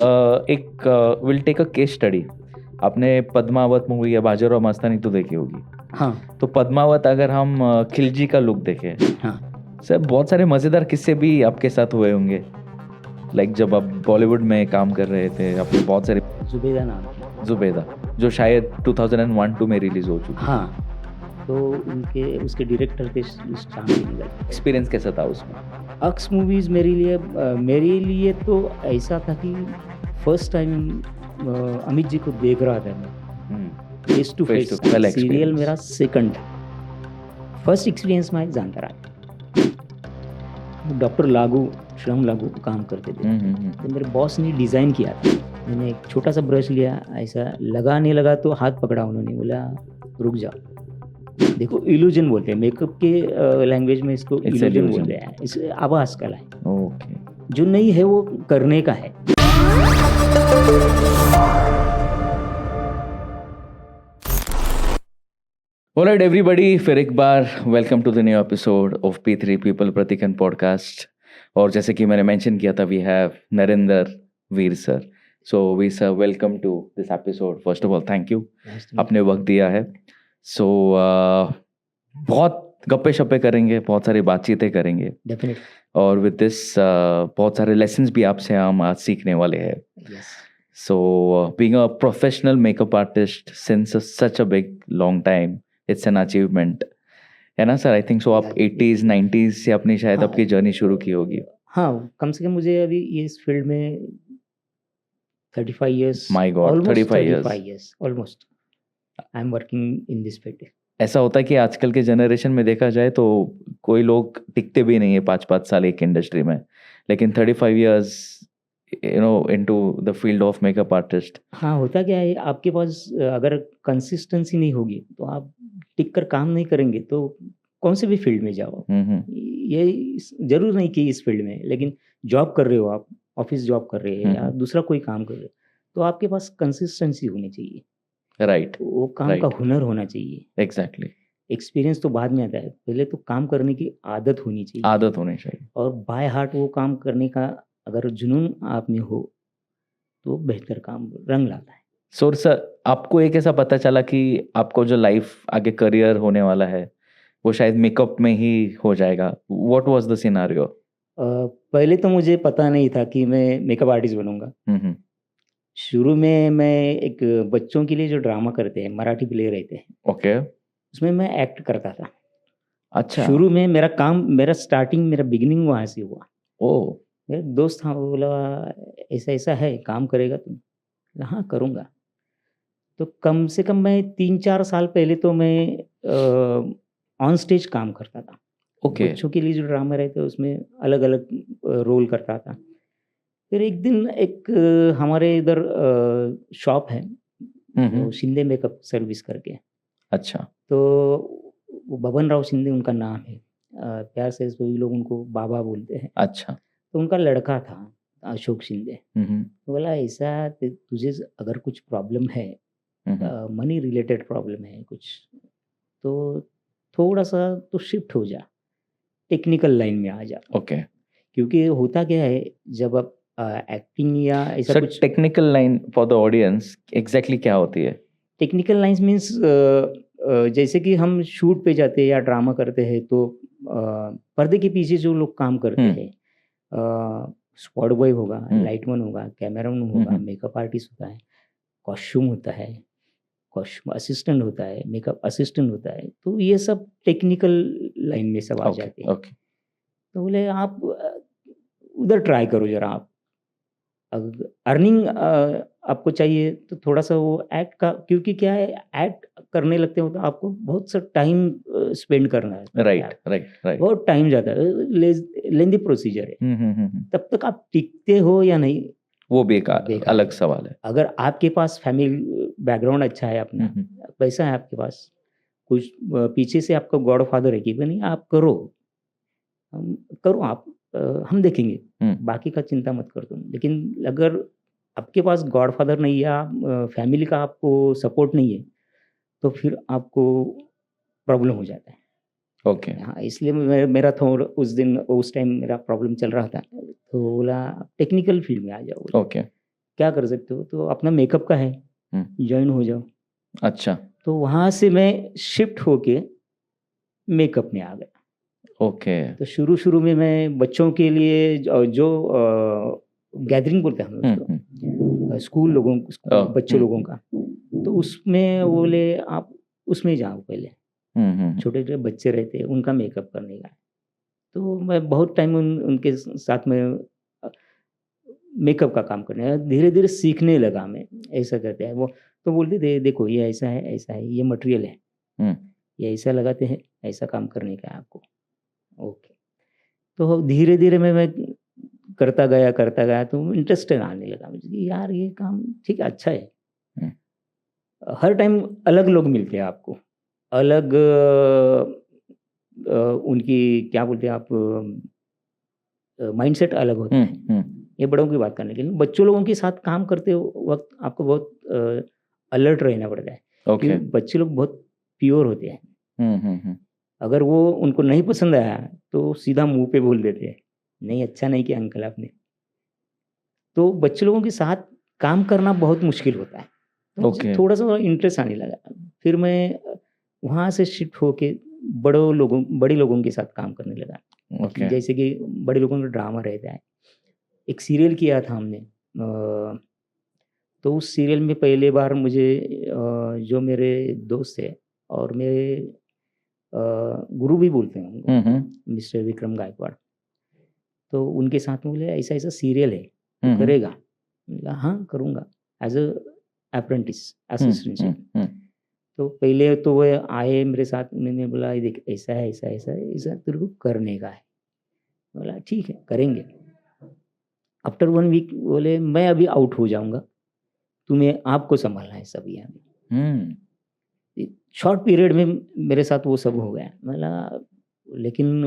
एक will take a case study. आपने Padmaavat movie या बाजीराव मस्तानी तो देखी होगी। हाँ, तो पद्मावत अगर हम खिलजी का लुक देखें, हाँ। सर बहुत सारे मज़ेदार किस्से भी आपके साथ हुए होंगे। लाइक जब आप बॉलीवुड में काम कर रहे थे, आपने बहुत सारे ज़ुबैदा नाम की। जुबेदा, जो शायद 2001-2 में रिलीज़ हो चुकी। हाँ, तो उनके उसके डायरेक्टर थे शाम बेनेगल। एक्सपीरियंस कैसा था उसमें? अक्स मूवीज़ मेरे लिए तो ऐसा था कि फर्स्ट टाइम अमित जी को देख रहा था मैं, फेस टू फेस फेस। टू पहला सीरियल एक्सपीरियंस। मेरा सेकंड, फर्स्ट एक्सपीरियंस मैं जानता डॉक्टर लागू, श्रम लागू काम करते थे। तो मेरे बॉस ने डिज़ाइन किया था। मैंने एक छोटा सा ब्रश लिया, ऐसा लगाने लगा तो हाथ पकड़ा उन्होंने, बोला रुक जाओ। देखो इल्यूजन बोलते हैं, मेकअप के लैंग्वेज में इसको It's इल्यूजन illusion. बोलते हैं। इस आभास कला है, ओके। जो नहीं है वो करने का है। ऑलराइट एवरीबॉडी, फिर एक बार welcome to the new episode of P3 people प्रतिकन पॉडकास्ट। और जैसे कि मैंने मेंशन किया था, we have Narendra Veer sir. So V sir, welcome to this episode. First of all thank you, आपने वक्त दिया है। सो बहुत गप्पे शप्पे करेंगे, बहुत सारी बातचीतें करेंगे, डेफिनेटली। और विद दिस बहुत सारे लेसन्स भी आपसे हम आज सीखने वाले हैं। Yes. So, being a professional makeup artist since such a big long time, it's an achievement. है ना सर? आई थिंक सो आप 80s 90s से अपनी शायद हाँ, आपकी जर्नी शुरू की होगी। हाँ, कम से कम मुझे अभी इस फील्ड में 35 years, my God, almost 35 years। 35 years, almost. I am working in this field. ऐसा होता है कि आजकल के जनरेशन में देखा जाए तो कोई लोग टिकते भी नहीं है 5-5 साल एक इंडस्ट्री में, लेकिन 35 years into the field of makeup artist। हाँ, होता क्या है, आपके पास अगर कंसिस्टेंसी नहीं होगी तो आप टिक कर काम नहीं करेंगे तो कौन से भी फील्ड में जाओ। ये ज़रूर नहीं कि इस फील्ड में, लेकिन जॉब कर रहे हो आप, ऑफ़िस जॉब कर रहे हैं या दूसरा कोई काम कर रहे हो, तो आपके पास कंसिस्टेंसी होनी चाहिए। राइट, वो काम का हुनर होना चाहिए। एग्जैक्टली। एक्सपीरियंस तो बाद में आता है, पहले तो काम करने की आदत होनी चाहिए। आदत होनी चाहिए। और बाय हार्ट वो काम करने का अगर जुनून आप में हो, तो बेहतर काम रंग लाता है। सो सर, आपको ये कैसा पता चला कि आपको जो लाइफ आगे करियर होने वाला है वो शायद मेकअप में ही हो जाएगा? What was the scenario? पहले तो मुझे पता नहीं था कि मैं मेकअप आर्टिस्ट बनूँगा। हम्म। शुरू में मैं एक बच्चों के लिए जो ड्रामा करते हैं, मराठी प्ले रहते हैं, ओके। उसमें मैं एक्ट करता था। अच्छा। शुरू में मेरा स्टार्टिंग, मेरा बिगिनिंग वहाँ से हुआ। ओ। मेरा दोस्त था, वो बोला ऐसा-ऐसा है, काम करेगा तुम? मैंने हाँ, करूँगा। तो कम से कम मैं 3-4 साल पहले तो मैं ऑन स्टेज काम करता था। ओके। बच्चों के लिए जो ड्रामा रहते हैं उसमें अलग-अलग रोल करता था। फिर एक दिन हमारे इधर शॉप है, वो शिंदे मेकअप सर्विस करके। अच्छा। तो वो बबन राव शिंदे उनका नाम है। प्यार से सभी लोग उनको बाबा बोलते हैं। अच्छा। तो उनका लड़का था अशोक शिंदे। हम्म। तो बोला ऐसा तुझे अगर कुछ प्रॉब्लम है, मनी रिलेटेड प्रॉब्लम है कुछ, तो थोड़ा-सा तो शिफ्ट हो जा, टेक्निकल लाइन में आ जा। ओके। क्योंकि होता क्या है, जब आप एक्टिंग या ऐसा सर, कुछ technical line for the audience exactly क्या होती है? टेक्निकल लाइन्स मीन्स जैसे कि हम शूट पे जाते हैं या ड्रामा करते हैं तो पर्दे के पीछे जो लोग काम करते हैं, स्पॉट बॉय होगा, लाइटमैन होगा, कैमरामैन होगा, मेकअप आर्टिस्ट होता है, कॉस्ट्यूम होता है, कॉस्ट्यूम असिस्टेंट होता है, मेकअप असिस्टेंट होता है, तो ये सब टेक्निकल लाइन में सब आ ओके। जाते हैं। ओके। तो बोले आप उधर ट्राई करो ज़रा आप। अग अर्निंग आपको चाहिए तो थोड़ा-सा वो एक्ट का, क्योंकि क्या है, एक्ट करने लगते हो तो आपको बहुत सा टाइम स्पेंड करना है। Right, right, right. बहुत टाइम जाता है, लेंदी प्रोसीजर है। तब तक आप टिकते हो या नहीं, वो भी एक बेकार अलग है। सवाल है। अगर आपके पास फैमिली बैकग्राउंड अच्छा है अपना, पैसा है आपके पास, कुछ पीछे से आपका गॉडफ़ादर है कि नहीं आप करो, करो आप, हम देखेंगे, बाकी का चिंता मत कर तुम। लेकिन अगर आपके पास गॉडफ़ादर नहीं या फैमिली का आपको सपोर्ट नहीं है, तो फिर आपको प्रॉब्लम हो जाता है। ओके। हाँ, इसलिए मेरा थोड़ा उस टाइम मेरा प्रॉब्लम चल रहा था, तो बोला टेक्निकल फील्ड में आ जाओ। ओके। क्या कर सकते हो, तो अपना मेकअप का है, ज्वाइन हो जाओ। अच्छा, तो वहाँ से मैं शिफ्ट होके मेकअप में आ गया। ओके। तो शुरू-शुरू में मैं बच्चों के लिए जो गैदरिंग बोलते हैं हम उसको, स्कूल लोगों बच्चे लोगों का, तो उसमें वो बोले आप उसमें जाओ पहले, छोटे-छोटे बच्चे रहते हैं उनका मेकअप करने का। तो मैं बहुत टाइम उनके साथ में मेकअप का काम करने लगा, धीरे-धीरे सीखने लगा मैं, ऐसा करते हैं वो। तो बोलते थे देखो ये ऐसा है, ये मटेरियल है, ये ऐसा लगाते हैं, ऐसा काम करने का है आपको। ओके। तो धीरे-धीरे मैं करता गया तो इंटरेस्ट आने लगा मुझे कि यार ये काम ठीक है, अच्छा है। हर टाइम अलग लोग मिलते हैं आपको, अलग उनकी क्या बोलते हैं आप, माइंडसेट अलग होता है। ये बड़ों की बात करने के लिए, बच्चों लोगों के साथ काम करते वक़्त आपको बहुत अलर्ट रहना पड़ता है, ओके। क्योंकि बच्चे लोग बहुत प्योर होते हैं। अगर वो उनको नहीं पसंद आया तो सीधा मुँह पे बोल देते हैं, नहीं अच्छा नहीं किया अंकल आपने। तो बच्चे लोगों के साथ काम करना बहुत मुश्किल होता है। तो मुझे ओके। थोड़ा-सा इंटरेस्ट आने लगा। फिर मैं वहाँ से शिफ्ट होके बड़े लोगों के साथ काम करने लगा। ओके। जैसे कि बड़े लोगों का ड्रामा रहता है। एक सीरियल किया था हमने, तो उस सीरियल में पहली बार मुझे जो मेरे दोस्त थे और मेरे गुरु भी बोलते हैं उनको, मिस्टर विक्रम गायकवाड़। तो उनके साथ में बोले ऐसा-ऐसा सीरियल है, तू करेगा? मैंने कहा हाँ, करूँगा एज़ अप्रेंटिस, असिस्टेंटशिप। तो पहले तो वो आए मेरे साथ, उन्होंने बोला ये देख ऐसा है, ऐसा तेरे को करने का है। बोला ठीक है, करेंगे। आफ्टर 1 वीक बोले मैं अभी आउट हो जाऊँगा, तुम्हें आपको सँभालना है सब यहाँ पे। शॉर्ट पीरियड में मेरे साथ वो सब हो गया। मैं बोला लेकिन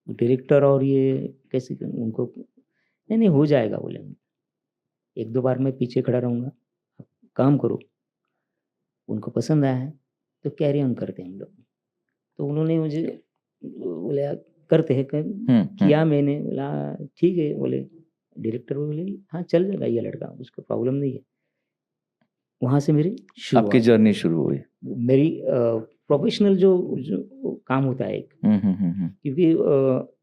डायरेक्टर और ये कैसे करूँ उनको, नहीं हो जाएगा बोले। 1-2 बार मैं पीछे खड़ा रहूँगा, आप काम करो। उनको पसंद आया है, तो कैरी ऑन करते हैं हम लोग। तो उन्होंने मुझे बोला करते हैं किया मैंने, बोला ठीक है बोले। डायरेक्टर बोले हाँ, चल जाएगा ये लड़का, उसको प्रॉब्लम नहीं है। वहाँ से मेरी आपकी शुरुआत, जर्नी शुरू हुई। मेरी प्रोफेशनल जो काम होता है एक, क्योंकि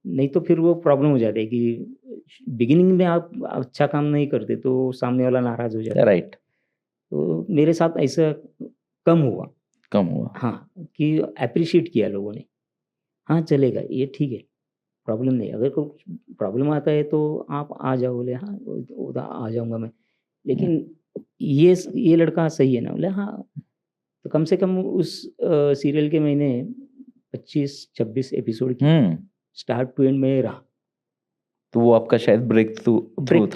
नहीं तो फिर वो प्रॉब्लम हो जाती है कि बिगिनिंग में आप अच्छा काम नहीं करते तो सामने वाला नाराज़ हो जाता है। राइट। तो मेरे साथ ऐसा कम हुआ। हाँ, कि एप्रिशिएट किया लोगों ने। हाँ, चलेगा ये ठीक है, प्रॉब्लम नहीं है। अगर कोई प्रॉब्लम आता है तो आप आ जाओ, बोले हाँ, वो आ जाऊँगा मैं। लेकिन ये लड़का सही है ना? बोले हाँ। तो कम से कम उस सीरियल के मैंने 25-26 एपिसोड किए, स्टार्ट टू एंड में रहा। तो वो आपका शायद ब्रेक थ्रू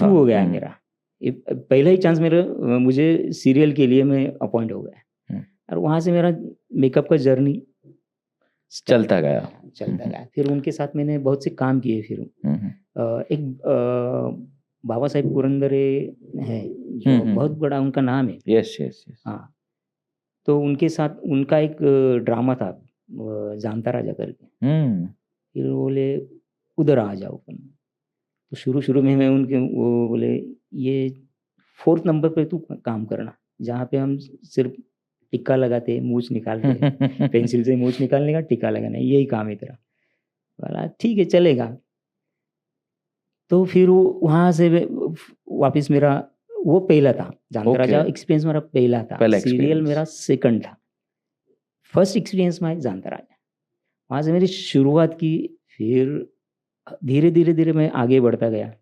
हो गया है मेरा। ये पहला ही चांस मुझे सीरियल के लिए मैं अपॉइंट हो गया। और वहाँ से मेरा मेकअप का जर्नी चलता गया। फिर उनके साथ मैंने बहुत से काम किए फिर। एक बाबा साहेब पुरंदरे हैं, जो बहुत बड़ा उनका नाम है। यस। हाँ, तो उनके साथ उनका एक ड्रामा था, जानता राजा करके। फिर बोले उधर आ जाओ। तो शुरू में मैं उनके वो बोले ये 4th नंबर पे तू काम करना, जहाँ पे हम सिर्फ टिक्का लगाते हैं, मूंछ निकालते हैं। पेंसिल से मूंछ निकालने का, टिक्का लगाना, यही काम है तेरा। बोला ठीक है, चलेगा। तो फिर वहाँ से वापस मेरा वो पहला था, जानता राजा एक्सपीरियंस मेरा पहला था। सीरियल मेरा सेकंड था। फर्स्ट एक्सपीरियंस में जानता राजा, वहाँ से मेरी शुरुआत की। फिर धीरे मैं आगे बढ़ता गया।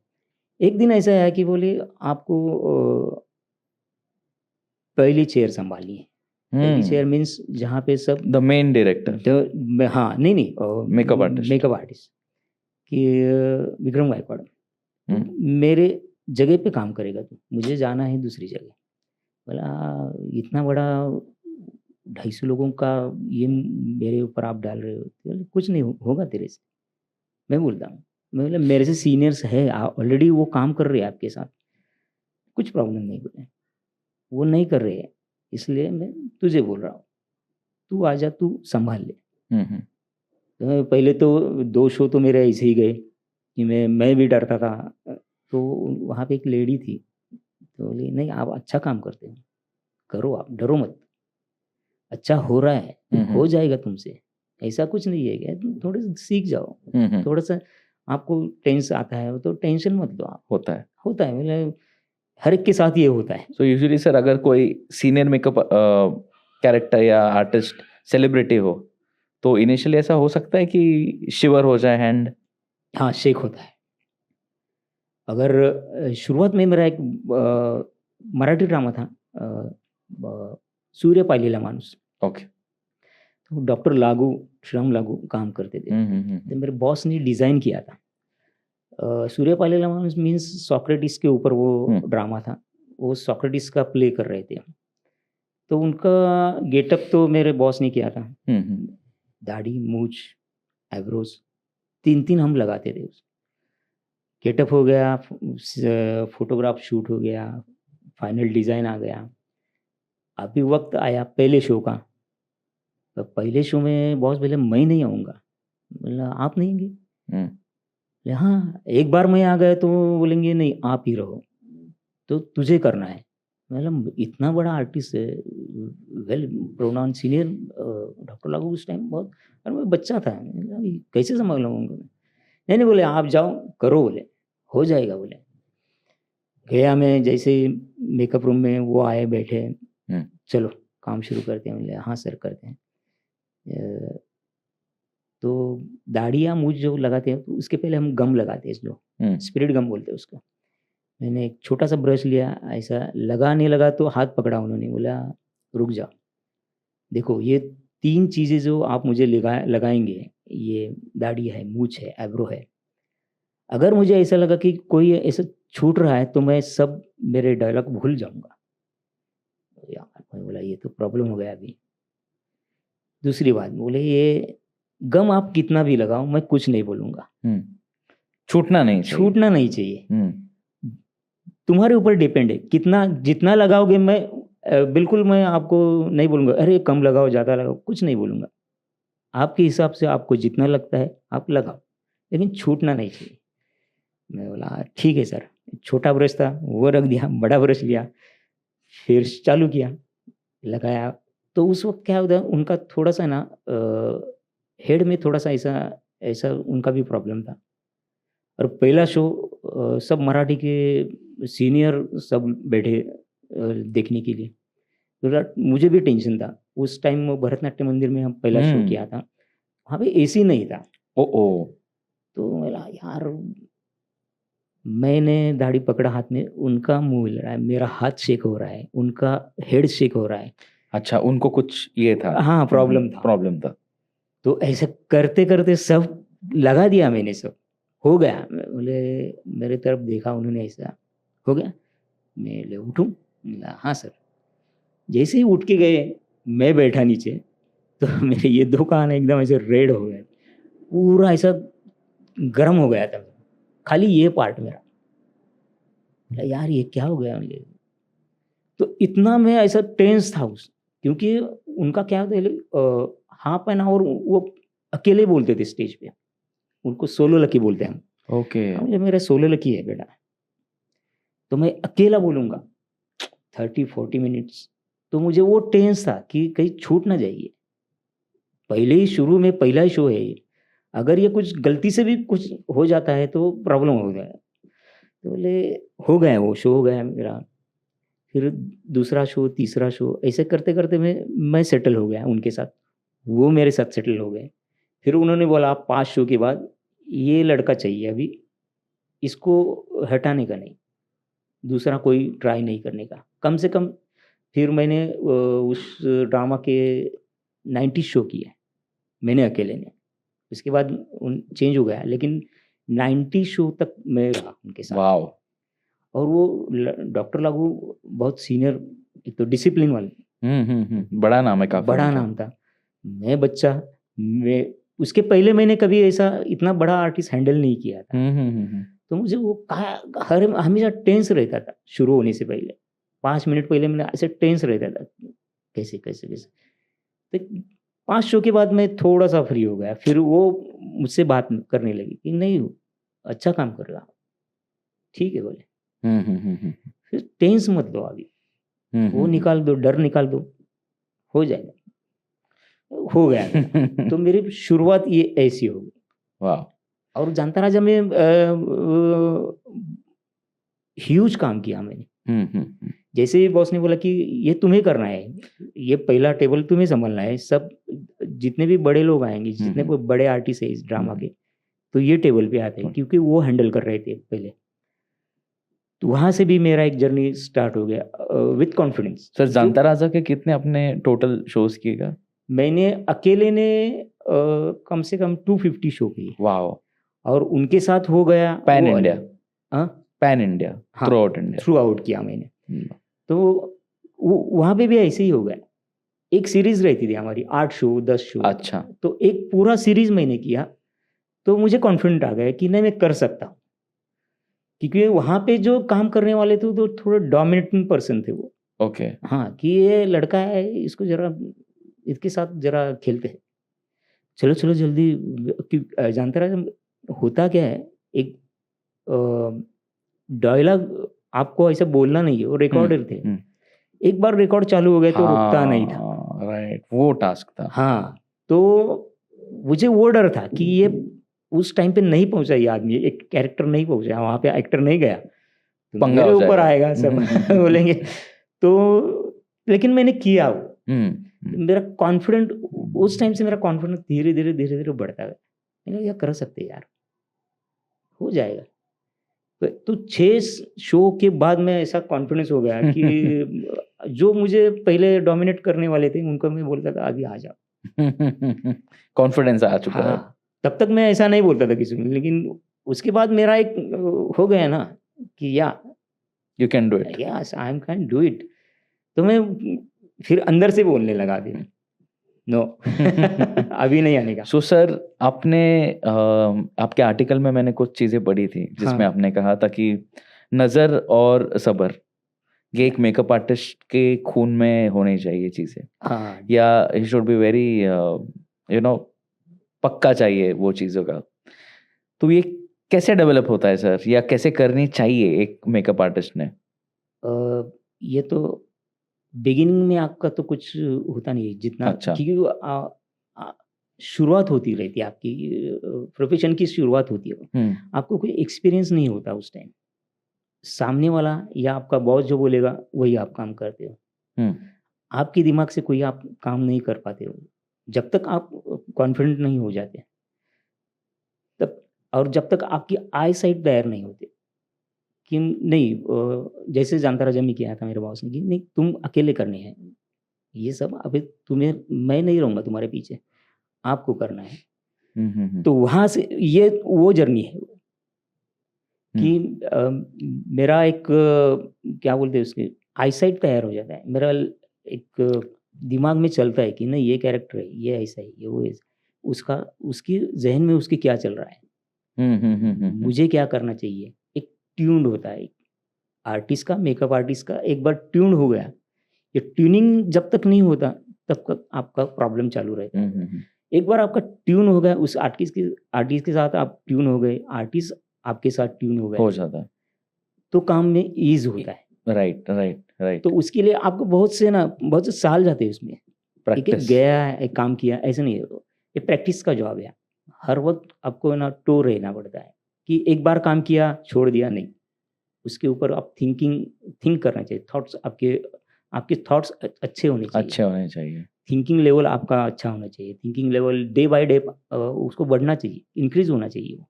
एक दिन ऐसा आया कि बोले आपको पहली चेयर संभालनी है। पहली चेयर मीन्स जहाँ पे सब द मेन डायरेक्टर। हाँ, नहीं मेकअप आर्टिस्ट कि विक्रम गायकवाड़। मेरे जगह पे काम करेगा तू, मुझे जाना है दूसरी जगह। बोला इतना बड़ा 250 लोगों का ये मेरे ऊपर आप डाल रहे हो। बोले कुछ नहीं होगा तेरे से। मैं बोलता हूँ, मैं बोला मेरे से सीनियर्स है, ऑलरेडी वो काम कर रहे हैं आपके साथ, कुछ प्रॉब्लम नहीं। बोले वो नहीं कर रहे हैं, इसलिए मैं तुझे बोल रहा हूँ, तू आजा, तू संभाल ले। तो पहले तो 2 शो तो मेरे ऐसे ही गए कि मैं भी डरता था। तो वहाँ पे एक लेडी थी, तो बोली नहीं आप अच्छा काम करते हो, करो आप, डरो मत, अच्छा हो रहा है, हो जाएगा तुमसे, ऐसा कुछ नहीं है, क्या तुम थोड़े से सीख जाओ, थोड़ा सा आपको टेंशन आता है तो टेंशन मत लो आप, होता है। होता है, मतलब हर एक के साथ ये होता है। सो यूजुअली सर अगर कोई सीनियर मेकअप कैरेक्टर या आर्टिस्ट सेलिब्रिटी हो तो इनिशियली ऐसा हो सकता है कि शिवर हो जाए हैंड? हाँ, शेक होता है। अगर शुरुआत में मेरा एक मराठी ड्रामा था, सूर्य पाहिलेला माणूस, ओके। तो डॉक्टर लागू, श्याम लागू काम करते थे। तो मेरे बॉस ने डिज़ाइन किया था। सूर्य पाहिलेला माणूस मीन्स सोक्रेटिस के ऊपर वो ड्रामा था। वो सोक्रेटिस का प्ले कर रहे थे। तो उनका गेटअप तो मेरे बॉस ने किया था। दाढ़ी, मूछ, आईब्रोज 3-3 हम लगाते थे। गेटअप हो गया, फोटोग्राफ शूट हो गया, फाइनल डिज़ाइन आ गया। अभी वक्त आया पहले शो का। तो पहले शो में बॉस बोले मैं नहीं आऊँगा। बोला आप नहीं आएंगे? बोले हाँ, एक बार मैं आ गया तो बोलेंगे नहीं आप ही रहो, तो तुझे करना है। मतलब इतना बड़ा आर्टिस्ट है, वेल प्रोनाउन सीनियर डॉक्टर लागू उस टाइम बहुत, और मैं बच्चा था, कैसे संभाल उनको? नहीं बोले आप जाओ करो, बोले हो जाएगा। बोले गया मैं, जैसे मेकअप रूम में वो आए बैठे, चलो काम शुरू करते हैं। बोले हाँ सर करते हैं। तो दाढ़ी या मूछ जो लगाते हैं तो उसके पहले हम गम लगाते हैं, जो स्पिरिट गम बोलते हैं उसको। मैंने एक छोटा सा ब्रश लिया, ऐसा लगाने लगा तो हाथ पकड़ा उन्होंने, बोला रुक जाओ, देखो ये 3 चीज़ें जो आप मुझे लगाएंगे, ये दाढ़ी है, मूछ है, आईब्रो है, अगर मुझे ऐसा लगा कि कोई ऐसा छूट रहा है तो मैं सब मेरे डायलॉग भूल जाऊंगा। यार मैं बोला ये तो प्रॉब्लम हो गया अभी। दूसरी बात बोले ये गम आप कितना भी लगाओ मैं कुछ नहीं बोलूंगा, छूटना नहीं चाहिए। छूटना नहीं चाहिए। तुम्हारे ऊपर डिपेंड है, कितना जितना लगाओगे, मैं बिल्कुल मैं आपको नहीं बोलूँगा अरे कम लगाओ ज़्यादा लगाओ, कुछ नहीं बोलूँगा। आपके हिसाब से आपको जितना लगता है आप लगाओ, लेकिन छूटना नहीं चाहिए। मैं बोला ठीक है सर। छोटा ब्रश था वो रख दिया, बड़ा ब्रश लिया, फिर चालू किया, लगाया। तो उस वक्त क्या होता है, उनका थोड़ा सा ना हेड में थोड़ा सा ऐसा ऐसा उनका भी प्रॉब्लम था। और पहला शो सब मराठी के सीनियर सब बैठे देखने के लिए। तो मुझे भी टेंशन था। उस टाइम वो भरतनाट्यम मंदिर में हम पहला शो किया था, वहाँ पे एसी नहीं था। तो बोला यार, मैंने दाढ़ी पकड़ा हाथ में, उनका मुंह हिल रहा है, मेरा हाथ शेक हो रहा है, उनका हेड शेक हो रहा है। अच्छा, उनको कुछ ये था? हाँ, प्रॉब्लम था। तो ऐसे करते करते सब लगा दिया मैंने, सब हो गया। बोले मेरे तरफ देखा उन्होंने, ऐसा हो गया। मैं ले उठूं? हाँ सर। जैसे ही उठ के गए, मैं बैठा नीचे, तो मेरे ये 2 कान एकदम ऐसे रेड हो गए, पूरा ऐसा गर्म हो गया था, खाली ये पार्ट मेरा। यार ये क्या हो गया मुझे? तो इतना मैं ऐसा टेंस था क्योंकि उनका क्या होता है, हाफ एन आवर वो अकेले बोलते थे स्टेज पे, उनको सोलो लकी बोलते हैं हम। ओके। मेरा सोलो लकी है बेटा, तो मैं अकेला बोलूँगा 30-40 मिनट्स। तो मुझे वो टेंस था कि कहीं छूट ना जाइए, पहले ही शुरू में पहला ही शो है ये, अगर ये कुछ गलती से भी कुछ हो जाता है तो प्रॉब्लम हो गया। तो बोले हो गया, वो शो हो गया मेरा। फिर दूसरा शो, तीसरा शो, ऐसे करते करते मैं सेटल हो गया उनके साथ, वो मेरे साथ सेटल हो गए। फिर उन्होंने बोला 5 शो के बाद ये लड़का चाहिए अभी, इसको हटाने का नहीं, दूसरा कोई ट्राई नहीं करने का, कम से कम। फिर मैंने उस ड्रामा के 90 शो किए मैंने अकेले ने। उसके बाद चेंज हो गया, लेकिन 90 शो तक मैं रहा उनके साथ। वाओ। और वो डॉक्टर लागू बहुत सीनियर, एक तो डिसिप्लिन वाले, बड़ा नाम है, काफी बड़ा नाम था। मैं बच्चा, मैं उसके पहले मैंने कभी ऐसा इतना बड़ा आर्टिस्ट हैंडल नहीं किया था। तो मुझे वो हमेशा टेंस रहता था। शुरू होने से पहले 5 मिनट पहले मैंने ऐसे टेंस रहता था, कैसे कैसे कैसे। तो 5 शो के बाद मैं थोड़ा सा फ्री हो गया। फिर वो मुझसे बात करने लगी कि नहीं अच्छा काम कर रहा, ठीक है बोले। टेंस मत लो अभी, वो निकाल दो, डर निकाल दो, हो जाएगा। हो गया मेरा। तो मेरी शुरुआत ये ऐसी होगी। वाह। और जानता राजा में ह्यूज काम किया मैंने। जैसे ही बॉस ने बोला कि ये तुम्हें करना है, ये पहला टेबल तुम्हें संभालना है, सब जितने भी बड़े लोग आएंगे, जितने भी बड़े आर्टिस्ट है इस ड्रामा के, तो ये टेबल पे आते हैं, क्योंकि वो हैंडल कर रहे थे पहले। तो वहां से भी मेरा एक जर्नी स्टार्ट हो गया विथ कॉन्फिडेंस। सर जानता राजा के कितने अपने टोटल शोज किएगा? मैंने अकेले ने कम से कम 250 शो किए। वाह। और उनके साथ हो गया पैन इंडिया? हाँ, पैन इंडिया, हाँ, through out India, through out किया मैंने। तो वहां पे भी ऐसे ही हो गया। एक सीरीज रहती थी हमारी 8 शो 10 शो। अच्छा। तो एक पूरा सीरीज मैंने किया, तो मुझे कॉन्फिडेंट आ गया कि नहीं, मैं कर सकता हूँ। क्योंकि वहां पे जो काम करने वाले थे तो थोड़े डोमिनेटिंग पर्सन थे वो। ओके। हाँ, कि ये लड़का है, इसको जरा इसके साथ जरा खेलते हैं, चलो चलो जल्दी। जानते रहे होता क्या है, एक डायलॉग आपको ऐसा बोलना नहीं है, वो रिकॉर्डर थे। एक बार रिकॉर्ड चालू हो गया तो रुकता नहीं था। राइट, वो टास्क था। हाँ, तो मुझे वो डर था कि ये उस टाइम पे नहीं पहुंचा, ये आदमी, एक कैरेक्टर नहीं पहुंचा वहां पे, एक्टर नहीं गया, तो मेरे ऊपर आएगा सब बोलेंगे। तो लेकिन मैंने किया वो। मेरा कॉन्फिडेंट उस टाइम से, मेरा कॉन्फिडेंस धीरे धीरे धीरे धीरे बढ़ता गया। मैंने यह कर सकते यार, हो जाएगा। तो 6 शो के बाद में ऐसा कॉन्फिडेंस हो गया कि जो मुझे पहले डोमिनेट करने वाले थे उनको मैं बोलता था अभी आ जाओ। कॉन्फिडेंस आ चुका है। तब तक मैं ऐसा नहीं बोलता था किसी को, लेकिन उसके बाद मेरा एक हो गया ना कि या you can do it, yes I can do it. तो मैं फिर अंदर से बोलने लगा दी, नो अभी नहीं आने का। सो सर, आपने आपके आर्टिकल में मैंने कुछ चीजें पढ़ी थी जिसमें आपने कहा था कि नजर और सबर, ये एक मेकअप आर्टिस्ट के खून में होनी चाहिए चीजें। हाँ, या ही शुड बी वेरी पक्का चाहिए वो चीजों का। तो ये कैसे डेवलप होता है सर, या कैसे करनी चाहिए एक मेकअप आर्टिस्ट ने? ये तो बिगिनिंग में आपका तो कुछ होता नहीं है जितना। अच्छा। क्योंकि शुरुआत होती रहती है आपकी, प्रोफेशन की शुरुआत होती है, आपको कोई एक्सपीरियंस नहीं होता उस टाइम। सामने वाला या आपका बॉस जो बोलेगा वही आप काम करते हो। आपके दिमाग से कोई आप काम नहीं कर पाते हो जब तक आप कॉन्फिडेंट नहीं हो जाते तब, और जब तक आपकी आई साइट तैयार नहीं होती कि नहीं, जैसे जानता राजा में किया था मेरे बॉस ने कि नहीं तुम अकेले करने हैं ये सब, अभी तुम्हें मैं नहीं रहूँगा तुम्हारे पीछे, आपको करना है। तो वहाँ से ये वो जर्नी है कि मेरा एक क्या बोलते हैं उसके, आई साइट तैयार हो जाता है। मेरा एक दिमाग में चलता है कि नहीं ये कैरेक्टर है, ये ऐसा है, ये वो ऐसा, उसका उसकी जहन में उसके क्या चल रहा है, मुझे क्या करना चाहिए। एक ट्यून्ड होता है आर्टिस्ट का, मेकअप आर्टिस्ट का। एक बार ट्यून हो गया, ये ट्यूनिंग जब तक नहीं होता तब तक आपका प्रॉब्लम चालू रहता है। एक बार आपका ट्यून हो गया, उस आर्टिस्ट के साथ आप ट्यून हो गए, आर्टिस्ट आपके साथ ट्यून हो गए, तो काम में ईज होता है। Right right right. तो उसके लिए आपको बहुत से साल जाते हैं उसमें। प्रैक्टिस गया है, एक काम किया, ऐसे नहीं है, ये प्रैक्टिस का जॉब है। हर वक्त आपको टो रहना पड़ता है कि एक बार काम किया छोड़ दिया नहीं, उसके ऊपर आप थिंक करना चाहिए। थॉट्स आपके थॉट्स अच्छे होने चाहिए। थिंकिंग लेवल आपका अच्छा होना चाहिए। Thinking level day by day उसको बढ़ना चाहिए, इंक्रीज होना चाहिए वो।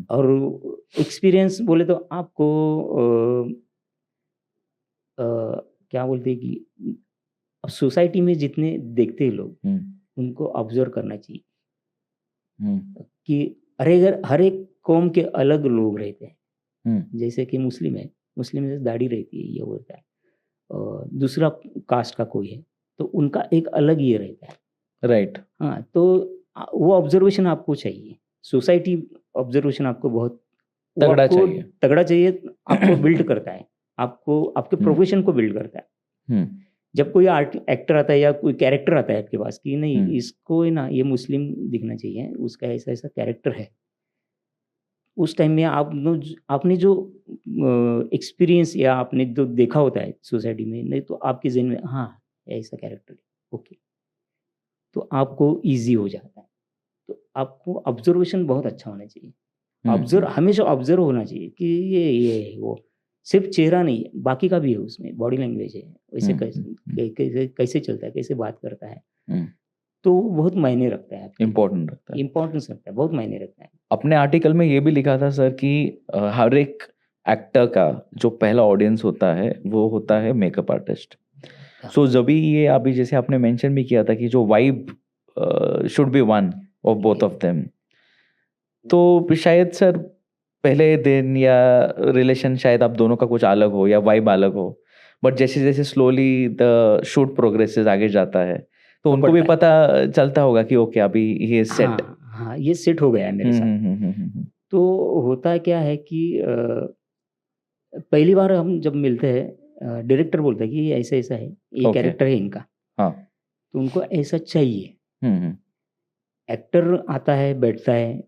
और एक्सपीरियंस बोले तो आपको क्या बोलते हैं कि सोसाइटी में जितने देखते हैं लोग, उनको ऑब्जर्व करना चाहिए कि हर एक कौम के अलग लोग रहते हैं। जैसे कि मुस्लिम है, मुस्लिम में दाढ़ी रहती है, ये होता है। दूसरा कास्ट का कोई है तो उनका एक अलग ये रहता है। राइट। हाँ, तो वो ऑब्जर्वेशन आपको चाहिए। सोसाइटी ऑब्जर्वेशन आपको बहुत तगड़ा चाहिए। आपको बिल्ड करता है, आपको आपके प्रोफेशन को बिल्ड करता है। जब कोई एक्टर आता है या कोई कैरेक्टर आता है आपके पास कि नहीं इसको ना ये मुस्लिम दिखना चाहिए, उसका ऐसा ऐसा कैरेक्टर है, उस टाइम में आपने जो एक्सपीरियंस या आपने जो देखा होता है सोसाइटी में, नहीं तो आपके ज़हन में हाँ, ऐसा कैरेक्टर है, ओके, तो आपको ईज़ी हो जाता है। तो आपको ऑब्ज़र्वेशन बहुत अच्छा होना चाहिए। हमेशा ऑब्ज़र्व होना चाहिए कि ये वो सिर्फ़ चेहरा नहीं है, बाकी का भी है उसमें, बॉडी लैंग्वेज है, वैसे कैसे चलता है, कैसे बात करता है, तो बहुत मायने रखता है आपके लिए। इम्पोर्टेंट रखता है। इम्पोर्टेंस रखता है, बहुत मायने रखता है। अपने आर्टिकल में ये भी लिखा था सर कि हर एक एक्टर का जो पहला ऑडियंस होता है वो होता है मेकअप आर्टिस्ट। सो जब ये अभी जैसे आपने मेंशन भी किया था कि जो vibe should be one of both of them, तो शायद सर पहले दिन या रिलेशन शायद आप दोनों का कुछ अलग हो या वाइब अलग हो, बट जैसे जैसे स्लोली द शूट प्रोग्रेसेस आगे जाता है तो उनको भी पता चलता होगा कि ओके अभी ये सेट। हाँ, ये सेट हो गया है मेरे साथ। तो होता क्या है कि पहली बार हम जब मिलते हैं, डायरेक्टर बोलता है कि ये ऐसा-ऐसा है, ये Okay. कैरेक्टर है इनका। हाँ। तो उनको ऐसा चाहिए। हम्म। एक्टर आता है, बैठता है,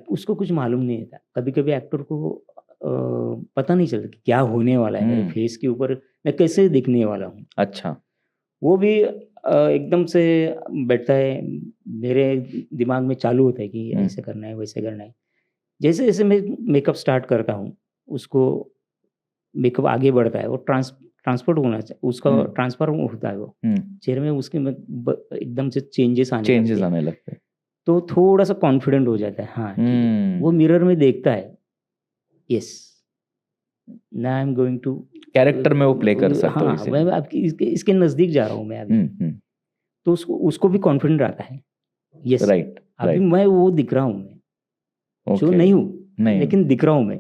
उसको कुछ मालूम नहीं होता। कभी-कभी एक्टर को पता नहीं चलता कि क्या होने वाला है, मेरे फेस के ऊपर मैं कैसे दिखने वाला हूँ। अच्छा। वो भी एकदम से बैठता है, मेरे दिमाग में चालू होता है कि ऐसे करना है, वैसे करना है। जैसे-जैसे मैं मेकअप स्टार्ट करता हूँ, उसको मेकअप आगे बढ़ता है, वो ट्रांसपोर्ट होना चाहिए, उसका ट्रांसफर होता है वो चेहरे में, उसके में एकदम से चेंजेस आने लगते हैं। तो थोड़ा सा कॉन्फिडेंट हो जाता है। हाँ, वो मिरर में देखता है, yes, now I am going to character में वो प्ले कर सकता हाँ, मैं आपकी इसके नज़दीक जा रहा हूँ मैं अभी। तो उसको भी कॉन्फिडेंट आता है, यस, राइट, अभी मैं वो दिख रहा हूँ, मैं जो नहीं हूँ, लेकिन दिख रहा हूँ मैं।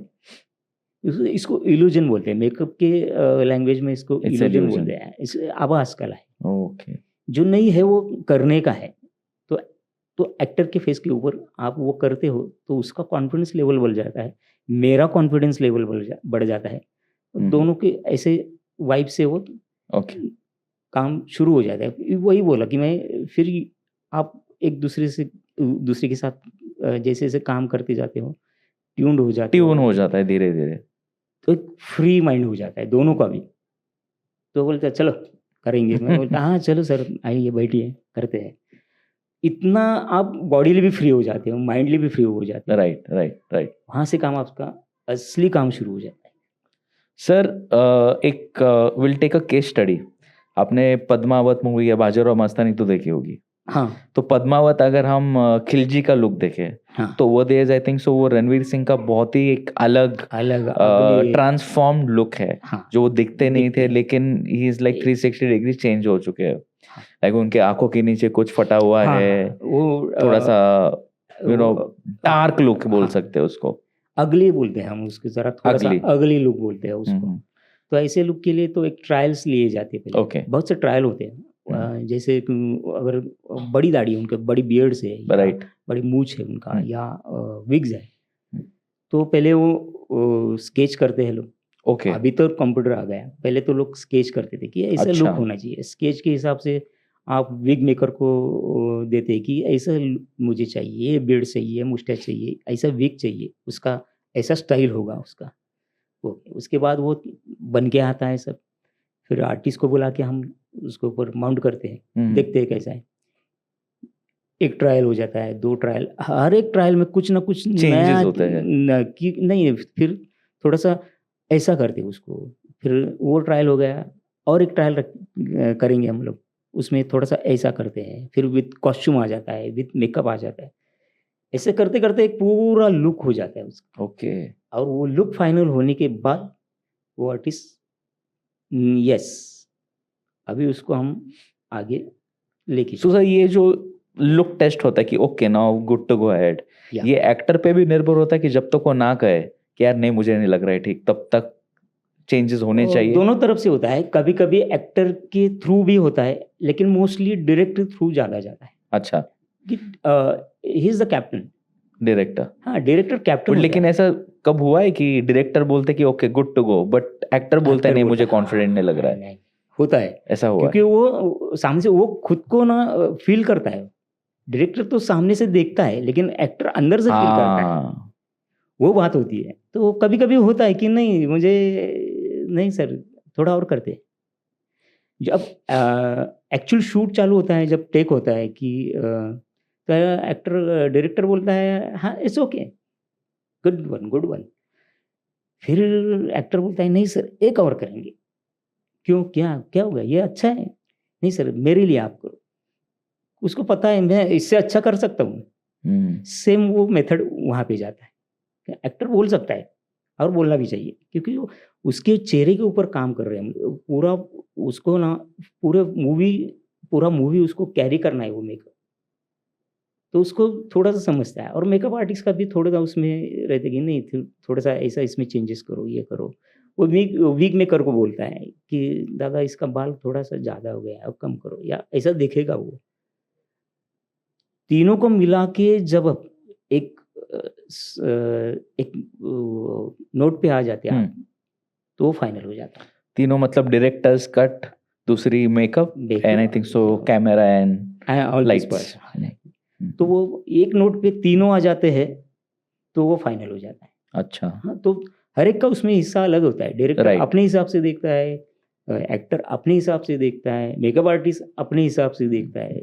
इसको इल्यूजन बोलते हैं, मेकअप के लैंग्वेज में इसको इल्यूजन बोलते हैं। इस आभास कला है। ओके। जो नहीं है वो करने का है। तो एक्टर के फेस के ऊपर आप वो करते हो तो उसका कॉन्फिडेंस लेवल बढ़ जाता है, मेरा कॉन्फिडेंस लेवल बढ़ जाता है। दोनों के ऐसे वाइब से वो काम शुरू हो जाता है। वही बोला कि मैं फिर आप एक दूसरे के साथ जैसे-जैसे काम करते जाते हो, ट्यून हो जाता है धीरे-धीरे। तो एक फ्री माइंड हो जाता है दोनों का भी। तो बोलता है चलो करेंगे। मैं बोलता हाँ, चलो सर आइए बैठिए करते हैं। इतना आप बॉडीली भी फ्री हो जाते हो, माइंडली भी फ्री हो जाते हो। राइट। वहाँ से काम आपका असली काम शुरू हो जाता है। Sir will take a case study. आपने पद्मावत मूवी या बाजीराव मस्तानी तो देखी होगी। हाँ। तो पद्मावत अगर हम खिलजी का लुक देखें, हाँ। तो वो देयर आई थिंक सो वो रणवीर सिंह का बहुत ही एक अलग ट्रांसफॉर्म्ड लुक है। हाँ। जो वो दिखते नहीं थे लेकिन he is like 360 degree change हो चुके हैं। लाइक उनके आंखों के नीचे कुछ फटा हुआ है, वो थोड़ा सा डार्क लुक बोल सकते हैं उसको। अगली बोलते हैं हम उसको, जरा थोड़ा सा अगली लुक बोलते हैं उसको। तो ऐसे लुक के लिए तो एक ट्रायल्स लिए जाते हैं पहले। बहुत से ट्रायल होते हैं। जैसे अगर बड़ी दाढ़ी उनके, बड़ी बियर्ड्स है, बड़ी मूछ है उनका, या विग्स है, तो पहले वो स्केच करते हैं लोग। अभी तो कंप्यूटर आ गया, पहले तो लोग स्केच करते थे कि ऐसा लुक होना चाहिए। स्केच के हिसाब से आप विग मेकर को देते कि ऐसा मुझे चाहिए, बियर्ड चाहिए, मुस्टैच चाहिए, ऐसा विग चाहिए, उसका ऐसा स्टाइल होगा उसका। उसके बाद वो बन के आता है सब। फिर आर्टिस्ट को बुला के हम उसके ऊपर माउंट करते हैं, देखते हैं कैसा है। एक ट्रायल हो जाता है, 2 ट्रायल, हर एक ट्रायल में कुछ ना कुछ नया होता है। नहीं, फिर थोड़ा सा ऐसा करते हैं उसको। फिर वो ट्रायल हो गया, और एक ट्रायल करेंगे हम लोग, उसमें थोड़ा सा ऐसा करते हैं। फिर विथ कॉस्ट्यूम आ जाता है, विथ मेकअप आ जाता है। ऐसे करते करते एक पूरा लुक हो जाता है उसका। और वो लुक फाइनल होने के बाद वो आर्टिस्ट, यस, अभी उसको हम आगे लेके। सो सर ये जो लुक टेस्ट होता है कि okay now good to go ahead, ये एक्टर पे भी निर्भर होता है कि जब तक वो ना कहे कि यार नहीं मुझे नहीं लग रहा है ठीक, तब तक चेंजेस होने चाहिए। दोनों तरफ से होता है। कभी कभी एक्टर के थ्रू भी होता है, लेकिन मोस्टली डायरेक्टर थ्रू ज़्यादा जाता है। अच्छा, he is the captain, director. हाँ, डायरेक्टर कैप्टन। लेकिन ऐसा कब हुआ है कि डायरेक्टर बोलते कि okay good to go, but actor बोलता है नहीं मुझे कॉन्फिडेंट नहीं लग रहा है? नहीं, होता है, ऐसा हुआ क्योंकि वो सामने से वो खुद को ना फील करता है। डायरेक्टर तो सामने से देखता है, लेकिन एक्टर अंदर से फील करता है। वो बात होती है। तो कभी कभी होता है कि नहीं मुझे, नहीं सर थोड़ा और करते। जब एक्चुअल शूट चालू होता है, जब टेक होता है कि तो एक्टर डायरेक्टर बोलता है हाँ it's okay, good one good one. फिर एक्टर बोलता है नहीं सर एक और करेंगे। क्यों, क्या क्या होगा, ये अच्छा है। नहीं सर मेरे लिए आप करो। उसको पता है मैं इससे अच्छा कर सकता हूँ। सेम वो मेथड वहाँ पे जाता है। एक्टर बोल सकता है और बोलना भी चाहिए, क्योंकि वो उसके चेहरे के ऊपर काम कर रहे हैं हम। पूरा उसको ना पूरा मूवी उसको कैरी करना है वो मेकअप। तो उसको थोड़ा-सा समझता है, और मेकअप आर्टिस्ट का भी थोड़ा-सा उसमें रहता है कि नहीं थोड़ा-सा ऐसा इसमें चेंजेस करो, ये करो। वो विग मेकर को बोलता है कि दादा इसका बाल थोड़ा-सा ज़्यादा हो गया है, अब कम करो, या ऐसा दिखेगा वो। तीनों को मिला के जब एक एक नोट पे आ जाते हैं आप, तो वो फाइनल हो जाता है। तीनों मतलब डायरेक्टर्स कट, दूसरी makeup and I think so camera and all lights. तो वो एक नोट पे तीनों आ जाते हैं, तो वो फाइनल हो जाता है। अच्छा, हाँ, तो हर एक का उसमें हिस्सा अलग होता है। Director Right. अपने हिसाब से देखता है, एक्टर अपने हिसाब से देखता है, मेकअप आर्टिस्ट अपने हिसाब से देखता है।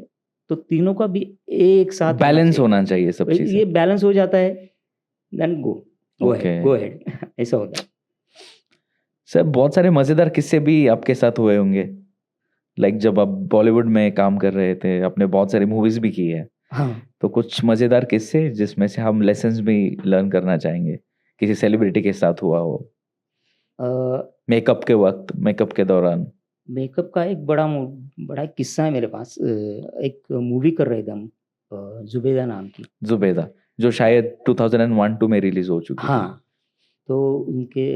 तो तीनों का भी एक साथ बैलेंस होना चाहिए सब चीजें। ये बैलेंस हो जाता है, देन गो Okay. अहेड ऐसा होता है। सर बहुत सारे मजेदार किस्से भी आपके साथ हुए होंगे, लाइक जब आप बॉलीवुड में काम कर रहे थे, आपने बहुत सारी मूवीज भी की है, हाँ, तो कुछ मजेदार किस्से जिसमें से हम लेसन्स भी लर्न करना चाहेंगे, किसी सेलिब्रिटी के साथ हुआ हो मेकअप के वक्त, मेकअप के दौरान। मेकअप का एक बड़ा एक किस्सा है मेरे पास। एक मूवी कर रहे थे हम, जुबेदा नाम की। जुबेदा, जो शायद 2001-2 में रिलीज हो चुकी थी। हाँ, तो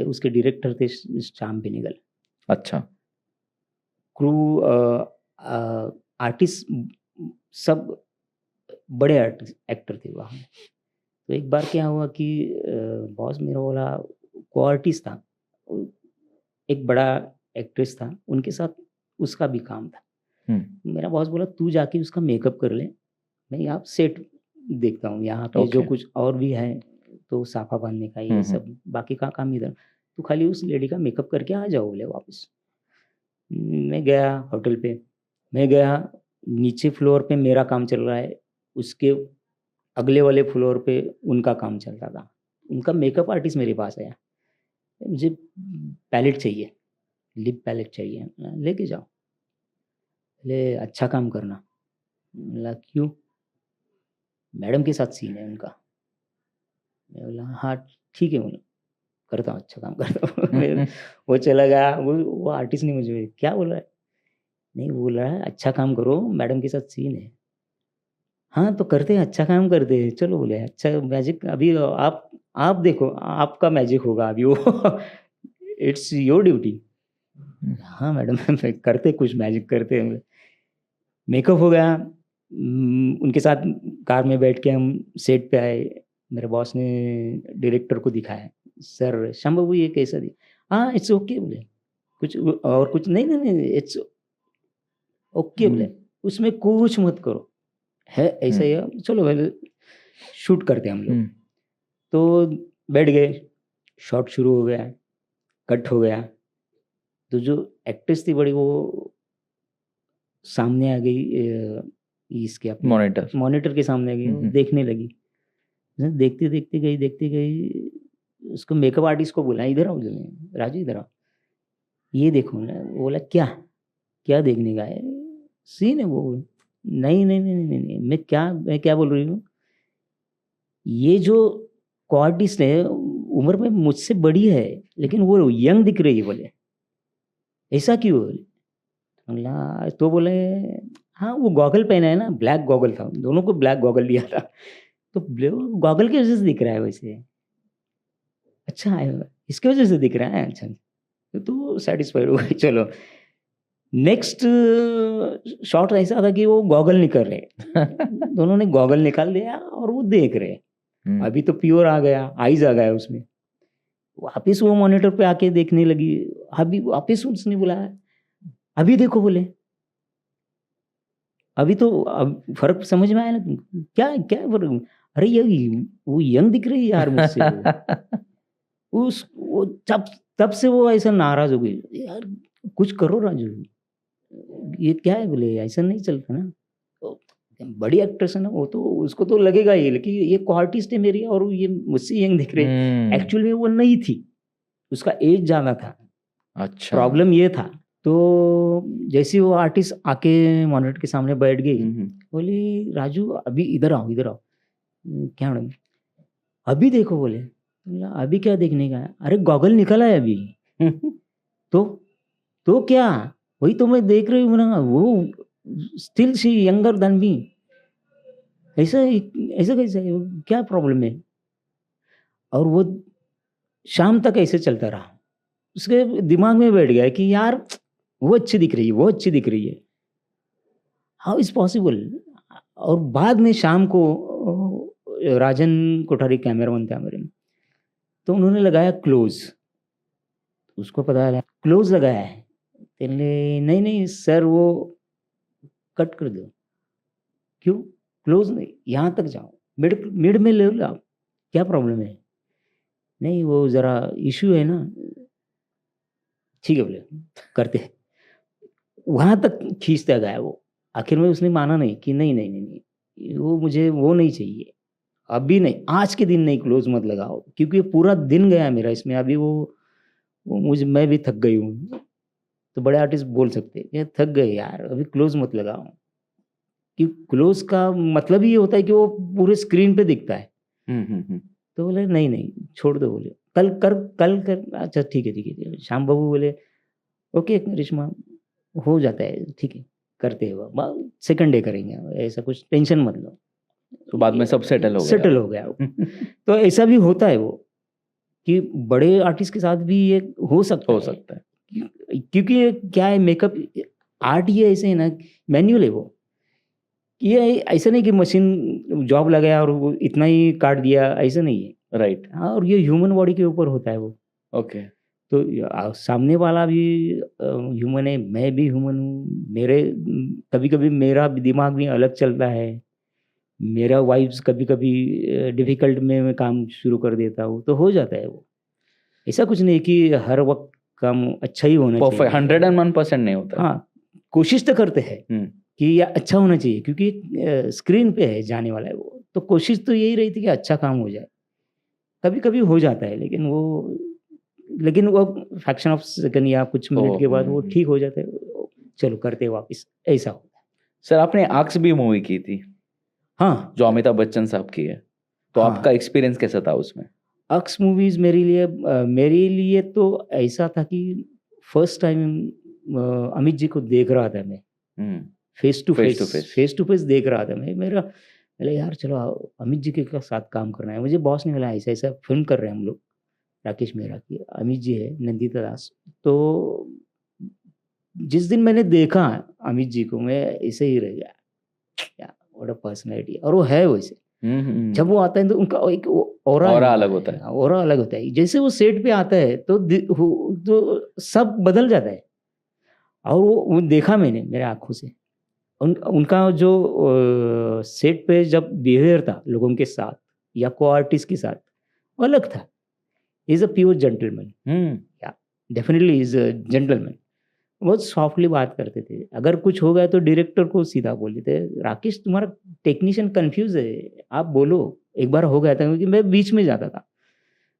उसके डायरेक्टर थे श्याम बेनेगल। अच्छा, क्रू आर्टिस्ट सब बड़े एक्टर थे वहाँ। तो एक बार क्या हुआ कि बॉस मेरा बोला, को आर्टिस्ट था, एक बड़ा एक्ट्रेस था, उनके साथ उसका भी काम था। मेरा बॉस बोला तू जाके उसका मेकअप कर ले, मैं यहाँ सेट देखता हूँ, यहाँ पे जो Okay. कुछ और भी है, तो साफा बांधने का ये सब, बाकी का काम इधर, तू खाली उस लेडी का मेकअप करके आ जाओ बोले वापस। मैं गया होटल पे, मैं गया नीचे फ्लोर पे मेरा काम चल रहा है, उसके अगले वाले फ्लोर पे उनका काम चल रहा था। उनका मेकअप आर्टिस्ट मेरे पास आया, मुझे पैलेट चाहिए, लिप पैलेट चाहिए, लेके जाओ। बोले अच्छा काम करना। बोला क्यों? मैडम के साथ सीन है उनका। मैं बोला हाँ ठीक है, बोला करता हूँ, अच्छा काम करता हूँ। वो चला गया, वो आर्टिस्ट ने मुझे क्या बोला है, नहीं बोल रहा है अच्छा काम करो, मैडम के साथ सीन है। हाँ तो करते हैं, अच्छा काम करते हैं, चलो बोले अच्छा मैजिक अभी आप देखो, आपका मैजिक होगा अभी वो। It's your duty. हाँ मैडम करते कुछ मैजिक करते हैं। मेकअप हो गया, उनके साथ कार में बैठ के हम सेट पे आए। मेरे बॉस ने डायरेक्टर को दिखाया, सर श्याम बाबू ये कैसा दी? हाँ इट्स ओके बोले, कुछ और कुछ नहीं नहीं नहीं इट्स ओके बोले, उसमें कुछ मत करो, है ऐसा ही है, चलो भाई शूट करते हैं हम लोग। तो बैठ गए, शॉट शुरू हो गया, कट हो गया। तो जो एक्ट्रेस थी बड़ी, वो सामने आ गई, इसके अपने मॉनिटर के सामने आ गई, वो देखने लगी। देखते गई, उसको मेकअप आर्टिस्ट को बोला इधर आओ राजू, इधर आओ, ये देखो ना। वो बोला क्या देखने का है, सीन है वो। नहीं, मैं क्या बोल रही हूँ, ये जो को-आर्टिस्ट है उम्र में मुझसे बड़ी है, लेकिन वो यंग दिख रही है। बोले ऐसा क्यों? बोला तो बोले हाँ वो गॉगल पहना है ना, ब्लैक गॉगल था, दोनों को ब्लैक गॉगल दिया था, तो गॉगल की वजह से दिख रहा है वैसे। अच्छा इसकी वजह से दिख रहा है, अच्छा तो सेटिस्फाइड हो गई। चलो नेक्स्ट शॉट ऐसा था कि वो गॉगल निकल रहे, दोनों ने गॉगल निकाल दिया और वो देख रहे। अभी तो प्योर आ गया, आइज आ गया उसमें। वापिस वो मॉनिटर पे आके देखने लगी, अभी वापिस उसने बुलाया, अभी देखो बोले, अभी तो अब फर्क समझ में आया ना, क्या क्या फर्क? अरे ये वो यंग दिख रही है यार मुझसे वो तब से वो ऐसा नाराज हो गई, यार कुछ करो राजू, ये क्या है, बोले ऐसा नहीं चलता ना। तो बड़ी एक्ट्रेस है ना वो, तो उसको तो लगेगा ये, लेकिन ये को आर्टिस्ट है मेरी और ये मुझसे यंग दिख रही है। एक्चुअल में वो नहीं थी, उसका एज ज़्यादा था। अच्छा, प्रॉब्लम ये था। तो जैसे वो आर्टिस्ट आके मॉनिटर के सामने बैठ गई, बोली राजू अभी इधर आओ, इधर आओ। क्या मैडम, अभी देखो, बोले। बोला, अभी क्या देखने का है, अरे गॉगल निकला है अभी तो क्या, वही तो मैं देख रही हूँ ना, वो still she younger than me. ऐसा ऐसा कैसे है? क्या प्रॉब्लम है? और वो शाम तक ऐसे चलता रहा। उसके दिमाग में बैठ गया कि यार वो अच्छी दिख रही है, वो अच्छी दिख रही है, हाउ इज पॉसिबल। और बाद में शाम को राजन कोठारी कैमरामैन था मेरे में, तो उन्होंने लगाया क्लोज, उसको पता है क्लोज लगाया है। नहीं नहीं सर, वो कट कर दो। क्यों? क्लोज नहीं, यहाँ तक जाओ, मिड में ले लो आप, क्या प्रॉब्लम है? नहीं वो ज़रा इशू है ना। ठीक है बोले, करते हैं। वहाँ तक खींचता गया वो। आखिर में उसने माना नहीं कि नहीं नहीं नहीं नहीं, वो मुझे वो नहीं चाहिए, अभी नहीं, आज के दिन नहीं, क्लोज मत लगाओ, क्योंकि पूरा दिन गया मेरा इसमें। अभी वो मुझे, मैं भी थक गई हूँ। तो बड़े आर्टिस्ट बोल सकते हैं ये थक गए यार, अभी क्लोज मत लगाओ। कि क्लोज का मतलब ही ये होता है कि वो पूरे स्क्रीन पे दिखता है। तो बोले नहीं नहीं छोड़ दो, बोले कल कर। अच्छा ठीक है ठीक है। श्याम बाबू बोले ओके रिश्मा, हो जाता है, ठीक है करते हैं, वो सेकंड डे करेंगे, ऐसा कुछ टेंशन मत लो। तो बाद में सब सेटल हो गया वो। तो ऐसा भी होता है वो, कि बड़े आर्टिस्ट के साथ भी ये हो सकता है। क्योंकि क्या है, मेकअप आर्ट ये ऐसे है ना, मैन्युअल है वो। ये ऐसा नहीं कि मशीन जॉब लगाया और वो इतना ही काट दिया, ऐसा नहीं है। राइट। हाँ, और ये ह्यूमन बॉडी के ऊपर होता है वो। ओके। तो सामने वाला भी ह्यूमन है, मैं भी ह्यूमन हूँ। मेरे कभी कभी मेरा दिमाग भी अलग चलता है, मेरा वाइब्स कभी कभी डिफिकल्ट में मैं काम शुरू कर देता हूँ, तो हो जाता है वो। ऐसा कुछ नहीं कि हर वक्त काम अच्छा ही होना चाहिए, 101% नहीं होता। हाँ, कोशिश तो करते हैं कि यह अच्छा होना चाहिए, क्योंकि स्क्रीन पे है जाने वाला है वो। तो कोशिश तो यही रही थी कि अच्छा काम हो जाए। कभी कभी हो जाता है, लेकिन वो फ्रैक्शन ऑफ सेकंड या कुछ मिनट के बाद वो ठीक हो जाता है, चलो करते वापस, ऐसा होता है। सर आपने आक्स भी मूवी की थी, हाँ, जो अमिताभ बच्चन साहब की है, तो हाँ, आपका एक्सपीरियंस कैसा था उसमें? अक्स मूवीज मेरे लिए तो ऐसा था कि फर्स्ट टाइम अमित जी को देख रहा था मैं, फेस टू फेस देख रहा था मैं। मेरा यार चलो अमित जी के साथ काम करना है। मुझे बॉस ने बोला ऐसा ऐसा फिल्म कर रहे हैं हम लोग, राकेश मेहरा की, अमित जी है, नंदिता दास। तो जिस दिन मैंने देखा अमित जी को, मैं ऐसे ही रह गया, व्हाट अ पर्सनैलिटी। और वो है वैसे, जब वो आता है तो उनका एक ऑरा अलग होता है, ऑरा अलग होता है। जैसे वो सेट पे आता है तो सब बदल जाता है। और वो देखा मैंने मेरे आंखों से, उनका जो सेट पे जब बिहेवियर था लोगों के साथ या को आर्टिस्ट के साथ, वो अलग था। इज अ प्योर जेंटलमैन, या डेफिनेटली इज अ जेंटलमैन। बहुत सॉफ्टली बात करते थे, अगर कुछ हो गया तो डायरेक्टर को सीधा बोल देते, राकेश तुम्हारा टेक्नीशियन कंफ्यूज है, आप बोलो। एक बार हो गया था, क्योंकि मैं बीच में जाता था,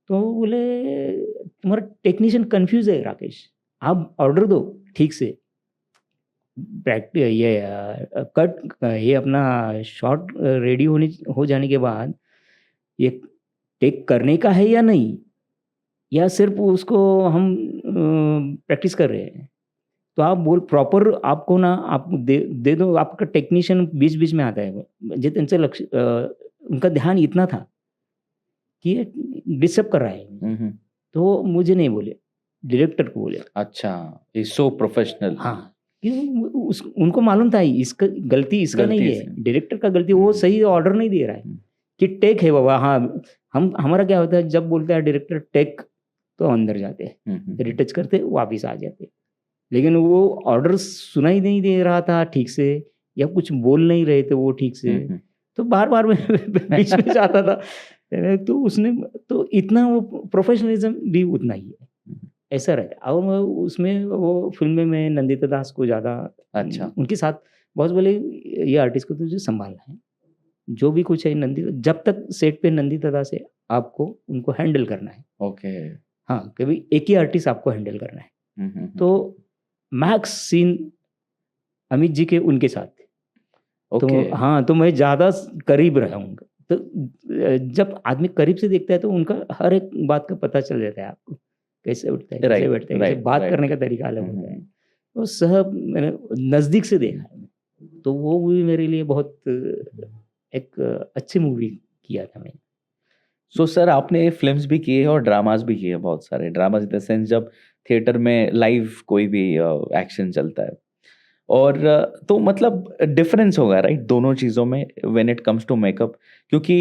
तो बोले तुम्हारा टेक्नीशियन कंफ्यूज है राकेश, आप ऑर्डर दो ठीक से, प्रैक्टिस ये कट ये अपना शॉट रेडी हो जाने के बाद ये टेक करने का है या नहीं, या सिर्फ उसको हम प्रैक्टिस कर रहे हैं। तो आप बोल प्रॉपर, आपको ना आप दे दो। आपका टेक्नीशियन बीच बीच में आता है, जे त्यांचं लक्ष उनका ध्यान इतना था कि ये डिस्टर्ब कर रहा है। तो मुझे नहीं बोले, डायरेक्टर को बोले। अच्छा, इज सो प्रोफेशनल। हाँ, उनको मालूम था इसका गलती इसका नहीं है, डायरेक्टर का गलती, वो सही ऑर्डर नहीं दे रहा है कि टेक है बाबा। हाँ, हमारा क्या होता है, जब बोलता है डायरेक्टर टेक, तो अंदर जाते हैं, रिटच करते, वापिस आ जाते। लेकिन वो ऑर्डर सुनाई नहीं दे रहा था ठीक से, या कुछ बोल नहीं रहे थे वो ठीक से, तो बार-बार मैं बीच में जाता था। तो उसने तो इतना वो प्रोफ़ेशनलिज़्म भी उतना ही है, ऐसा रहता है। और मैं उसमें वो फ़िल्म में मैं नंदिता दास को ज़्यादा अच्छा। उनके साथ बहुत बोले ये आर्टिस्ट को तुझे सँभालना है। जो भी कुछ है नंदिता जब तक सेट पे नंदिता दास है, आपको उनको हैंडल करना है। ओके। हाँ, कभी एक ही आर्टिस्ट आपको हैंडल करना है। हुँ, हुँ, हुँ। तो मैक्स सीन अमित जी के उनके साथ थे। ओके। तो हाँ, तो मैं ज़्यादा करीब रहा हूँ उनका। तो जब आदमी करीब से देखता है तो उनका हर एक बात का पता चल जाता है आपको। कैसे उठता है, कैसे राइट, बैठता है, कैसे राइट, बात करने राइट। का तरीका अलग हुँ, हुँ, होता है। हुँ। वो सब मैंने नज़दीक से देखा है। तो वो भी मेरे लिए बहुत एक अच्छी मूवी किया था मैंने। सो सर आपने फ़िल्म्स भी किए हैं और ड्रामास भी किए हैं बहुत सारे। ड्रामास इन द सेंस जब थिएटर में लाइव कोई भी एक्शन चलता है। और तो मतलब डिफरेंस होगा राइट दोनों चीज़ों में when it comes to makeup क्योंकि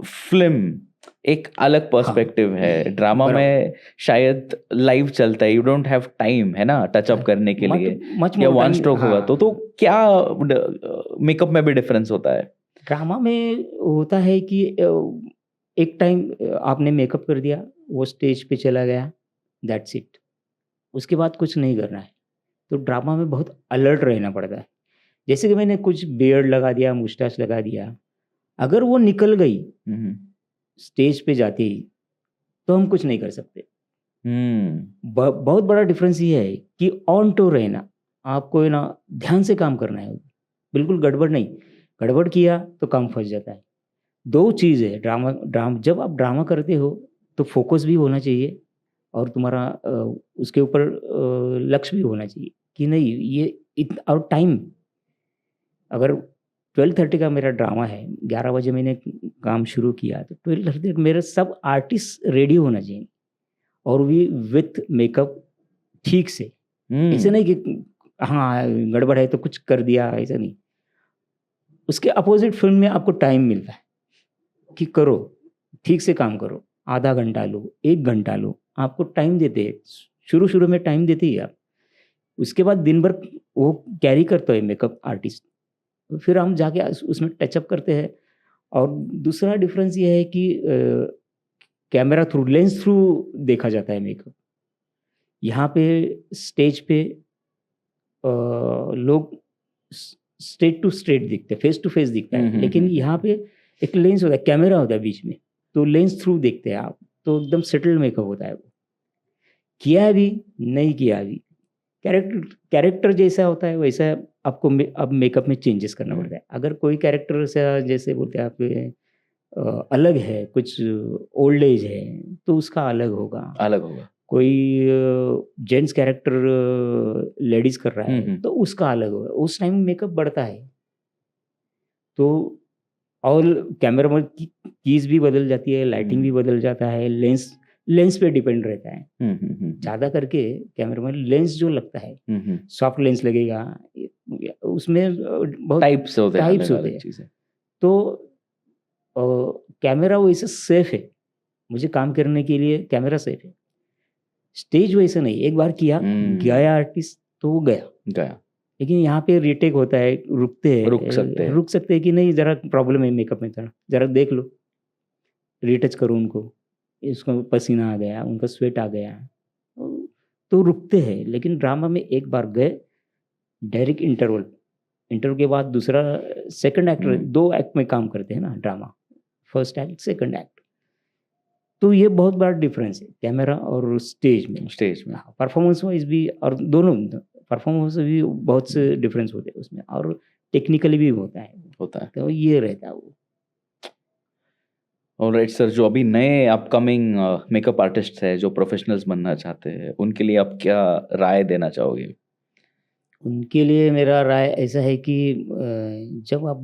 फ़िल्म एक अलग हाँ, पर्सपेक्टिव है। ड्रामा बराबर। में शायद लाइव चलता है, यू डोंट हैव टाइम है ना टच अप करने के मच लिए मच या मोर वन टाइम। स्ट्रोक होगा हाँ, तो क्या मेकअप में भी डिफरेंस होता है? ड्रामा में होता है कि एक टाइम आपने मेकअप कर दिया, वो स्टेज पे चला गया, दैट्स इट। उसके बाद कुछ नहीं करना है। तो ड्रामा में बहुत अलर्ट रहना पड़ता है। जैसे कि मैंने कुछ बियर्ड लगा दिया, मुस्टैच लगा दिया, अगर वो निकल गई हुँ, हुँ। स्टेज पे जाते ही, तो हम कुछ नहीं कर सकते। हुँ। बहुत बड़ा डिफरेंस ये है कि ऑन टू रहना, आपको है ना ध्यान से काम करना है, बिल्कुल गड़बड़ नहीं। गड़बड़ किया तो काम फँस जाता है। 2 चीज़ है जब आप ड्रामा करते हो, तो फ़ोकस भी होना चाहिए और तुम्हारा उसके ऊपर लक्ष्य भी होना चाहिए कि नहीं ये इत और टाइम अगर 12:30 का मेरा ड्रामा है, 11 बजे मैंने काम शुरू किया, तो 12:30 मेरे सब आर्टिस्ट रेडी होना चाहिए और भी विथ मेकअप ठीक से। ऐसे हुँ। नहीं कि हाँ, गड़बड़ है तो कुछ कर दिया, ऐसा नहीं। उसके अपोज़िट फ़िल्म में आपको टाइम मिलता है कि करो, ठीक से काम करो। आधा घंटा लो, 1 घंटा लो, आपको टाइम देते हैं। शुरू-शुरू में टाइम देते ही आप। उसके बाद दिन भर वो कैरी करता है मेकअप आर्टिस्ट। फिर हम जाके उसमें टचअप करते हैं और दूसरा डिफ़रेंस ये है कि कैमरा थ्रू, लेंस थ्रू देखा जाता है मेकअप। यहाँ पे स्टेज पे लोग स्ट्रेट टू स्ट्रेट दिखते हैं, फेस टू फेस दिखता हुँ, है, हुँ, लेकिन हुँ, यहाँ हुँ। पे एक लेंस होता है, कैमरा होता है बीच में, तो लेंस थ्रू देखते हैं आप, तो एकदम सेटल मेकअप होता है वो। किया भी, नहीं किया भी, कैरेक्टर कैरेक्टर जैसा होता है वैसा आपको अब मेकअप में चेंजेस करना हुँ। पड़ता है। अगर कोई कैरेक्टर सा जैसे बोलते हैं आप अलग है, कुछ ओल्ड एज है, तो उसका अलग होगा। अलग होगा। कोई जेंट्स कैरेक्टर लेडीज़ कर रहा हुँ, है, हुँ। तो उसका अलग होगा। उस टाइम मेकअप बढ़ता है। तो और कैमरामैन की कीज़ भी बदल जाती है, लाइटिंग भी हुँ। बदल जाता है, लेंस लेंस पे डिपेंड रहता है। हुँ, हुँ, हुँ, हुँ। ज़्यादा करके कैमरामैन लेंस जो लगता है, हुँ, हुँ। सॉफ्ट लेंस लगेगा, उसमें बहुत टाइप्स होते हैं टाइप्स होते अलग-अलग हैं। चीज़ें। तो अ, कैमरा वैसे सेफ है, मुझे काम करने के लिए कैमरा सेफ है। स्टेज वैसे नहीं, एक बार किया, हुँ। गया आर्टिस्ट तो वो गया। गया। लेकिन यहाँ पे रीटेक होता है, रुकते रुक सकते हैं, हैं। रुक सकते हैं कि नहीं ज़रा प्रॉब्लम है मेकअप में थोड़ा, ज़रा देख लो, रीटच करो उनको। इसको पसीना आ गया, उनका स्वेट आ गया, तो रुकते हैं। लेकिन ड्रामा में एक बार गए, डायरेक्ट इंटरवल, इंटरवल के बाद दूसरा सेकंड एक्टर हुँ। 2 एक्ट में काम करते हैं ना drama, first act, second act. तो ये बहुत बड़ा डिफरेंस है कैमरा और स्टेज में। स्टेज में। हाँ, परफॉर्मेंस वाइज़ भी और दोनों परफॉर्मेंस भी बहुत से डिफरेंस होते हैं उसमें और टेक्निकली भी होता है। होता है। तो ये रहता है वो। ऑलराइट सर, जो अभी नए अपकमिंग मेकअप आर्टिस्ट्स हैं, जो प्रोफेशनल्स बनना चाहते हैं, उनके लिए आप क्या राय देना चाहोगे? उनके लिए मेरा राय ऐसा है कि जब आप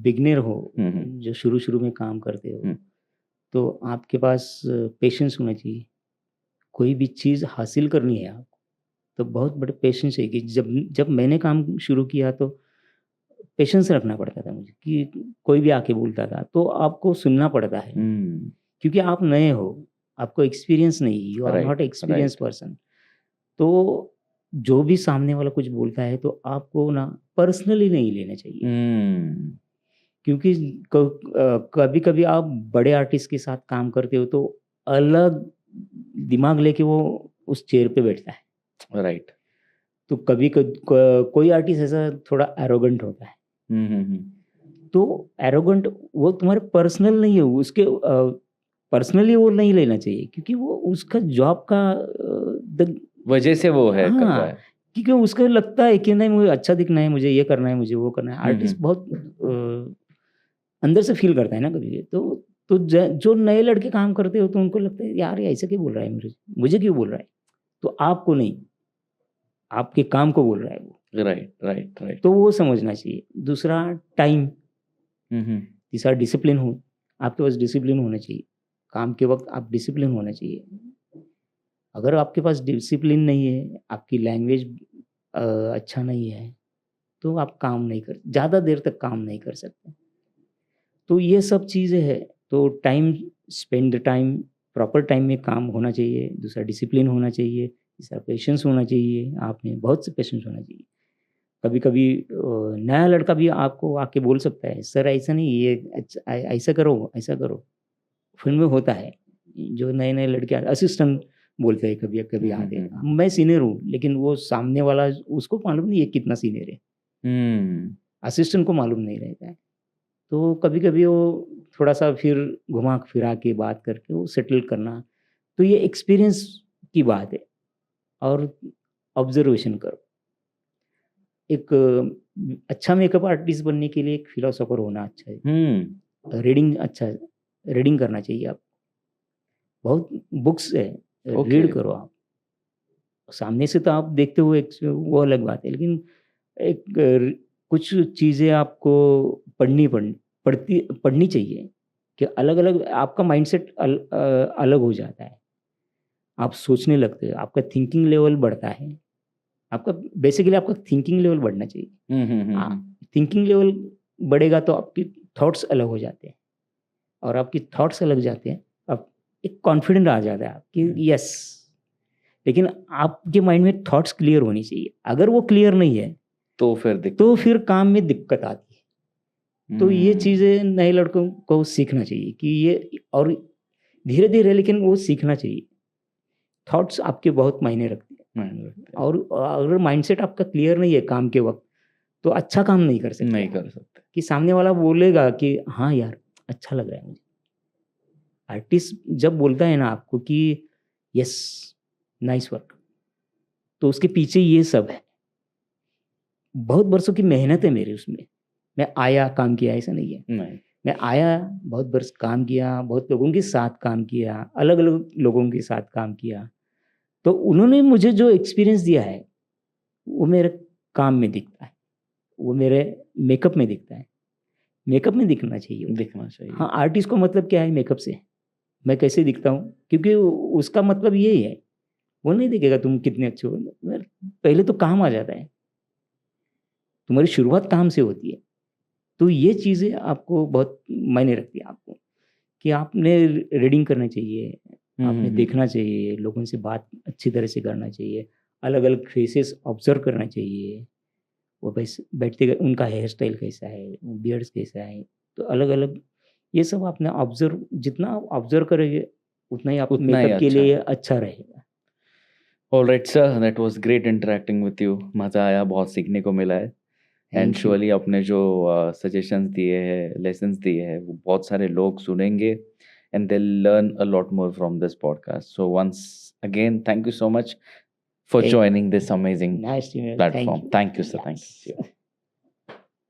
बिगिनर हो, हुँ, हुँ। जो शुरू-शुरू में काम करते हो, हुँ। तो आपके पास पेशेंस होना चाहिए। कोई भी चीज़ हासिल करनी है आपको, तो बहुत बड़े पेशेंस है कि जब जब मैंने काम शुरू किया तो पेशेंस रखना पड़ता था मुझे कि कोई भी आके बोलता था, तो आपको सुनना पड़ता है। हुँ। क्योंकि आप नए हो, आपको एक्सपीरियंस नहीं, you are not right, experienced right. Person. तो जो भी सामने वाला कुछ बोलता है तो आपको ना पर्सनली नहीं लेना चाहिए। हुँ। क्योंकि कभी-कभी आप बड़े आर्टिस्ट के साथ काम करते हो तो अलग दिमाग लेके वो उस चेयर पे बैठता है। राइट। तो कभी कोई आर्टिस्ट ऐसा थोड़ा एरोगेंट होता है। तो एरोगेंट वो तुम्हारे पर्सनल नहीं है, उसके पर्सनली वो नहीं लेना चाहिए क्योंकि वो उसका जॉब का वजह से वो है कर रहा हाँ, है। क्योंकि उसको लगता है कि नहीं मुझे अच्छा दिखना है, मुझे ये करना है, मुझे वो करना है। आर्टिस्ट बहुत अंदर से फील करता है ना कभी तो जो नए लड़के काम करते हो तो उनको लगता है यार ये ऐसे क्यों बोल रहा है, मुझे क्यों बोल रहा है। तो आपको नहीं, आपके काम को बोल रहा है वो। Right right right. तो वो समझना चाहिए। दूसरा टाइम, तीसरा डिसिप्लिन हो, आपके पास डिसिप्लिन होना चाहिए। काम के वक्त आप डिसिप्लिन होना चाहिए। अगर आपके पास डिसिप्लिन नहीं है, आपकी लैंग्वेज अच्छा नहीं है, तो आप काम नहीं कर, ज़्यादा देर तक काम नहीं कर सकते। तो ये सब चीज़ें हैं। तो time, spend the time, proper time में काम होना चाहिए। दूसरा डिसिप्लिन होना चाहिए। तीसरा पेशेंस होना चाहिए। आप में बहुत से पेशेंस होना चाहिए। कभी-कभी नया लड़का भी आपको आके बोल सकता है, सर ऐसा नहीं, ये ऐसा करो, ऐसा करो। फिल्म में होता है, जो नए-नए लड़के असिस्टेंट बोलते हैं कभी-कभी आते हैं। मैं सीनियर हूँ, लेकिन वो सामने वाला उसको मालूम नहीं है कितना सीनियर है। असिस्टेंट को मालूम नहीं रहता है। तो कभी-कभी वो थोड़ा-सा फिर घुमा-फिरा के बात करके वो सेटल करना। तो ये एक्सपीरियंस की बात है और ऑब्जर्वेशन करो। एक अच्छा मेकअप आर्टिस्ट बनने के लिए एक फिलोसोफर होना अच्छा है। रीडिंग रीडिंग करना चाहिए आप। बहुत बुक्स है, रीड करो आप। सामने से तो आप देखते हो एक वो अलग बात है, लेकिन एक कुछ चीज़ें आपको पढ़नी चाहिए कि अलग-अलग आपका माइंडसेट अलग हो जाता है। आप सोचने लगते हो, आपका थिंकिंग लेवल बढ़ता है। आपका बेसिकली आपका थिंकिंग लेवल बढ़ना चाहिए। थिंकिंग लेवल बढ़ेगा तो आपकी थॉट्स अलग हो जाते हैं और आपकी थॉट्स अलग जाते हैं, अब एक कॉन्फिडेंट आ जाता है आपकी यस। लेकिन आपके माइंड में थॉट्स क्लियर होनी चाहिए। अगर वो क्लियर नहीं है तो फिर काम में दिक्कत आती है। तो ये चीज़ें नए लड़कों को सीखना चाहिए कि ये, और धीरे-धीरे लेकिन वो सीखना चाहिए। थॉट्स आपके बहुत मायने रखते हैं और अगर माइंडसेट आपका क्लियर नहीं है काम के वक़्त, तो अच्छा काम नहीं कर सकते। कि सामने वाला बोलेगा कि हाँ यार, अच्छा लग रहा है मुझे। आर्टिस्ट जब बोलता है ना आपको कि यस, नाइस वर्क, तो उसके पीछे ये सब है। बहुत बरसों की मेहनत है मेरी उसमें। मैं आया, काम किया, ऐसा नहीं है। मैं आया, बहुत बरस काम किया, बहुत लोगों के साथ काम किया, अलग-अलग लोगों के साथ काम किया। तो उन्होंने मुझे जो एक्सपीरियंस दिया है, वो मेरे काम में दिखता है। वो मेरे मेकअप में दिखता है। मेकअप में दिखना चाहिए। हाँ, आर्टिस्ट को मतलब क्या है मेकअप से? मैं कैसे दिखता हूँ? क्योंकि उसका मतलब यही है। वो नहीं देखेगा तुम कितने अच्छे हो। पहले तो काम आ जाता है। तुम्हारी शुरुआत काम से होती है। तो ये चीज़ें आपको बहुत मायने रखती है आपको, कि आपने रीडिंग करना चाहिए, आपने देखना चाहिए, लोगों से बात अच्छी तरह से करना चाहिए, अलग-अलग फेसेस ऑब्ज़र्व करना चाहिए। वो वैसे बैठते उनका हेयर स्टाइल कैसा है, बियर्ड्स कैसा है, तो अलग-अलग ये सब आपने जितना आप ऑब्ज़र्व करेंगे, उतना ही आप मेकअप के लिए अच्छा रहेगा। Alright sir, that was great interacting with you. मज़ा आया, बहुत सीखने को मिला है। एंड श्योरली आपने जो सजेशंस दिए हैं, लेसन्स दिए हैं, वो बहुत सारे लोग सुनेंगे and they learn a lot more from this podcast. So once again thank you so much for joining this amazing platform. Thank you, sir. Thank you.